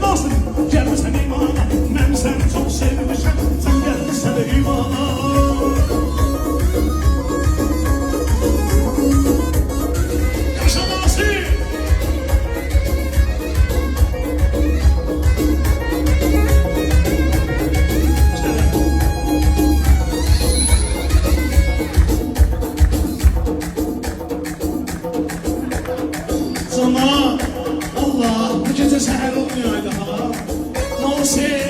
Nasıl gelmişsən imana, mən səni çox sevmişəm, sən gəlmişsən imana. Yaşa Nasir! Sana Allah bu gece səhər olmayaydı ha. Nasir!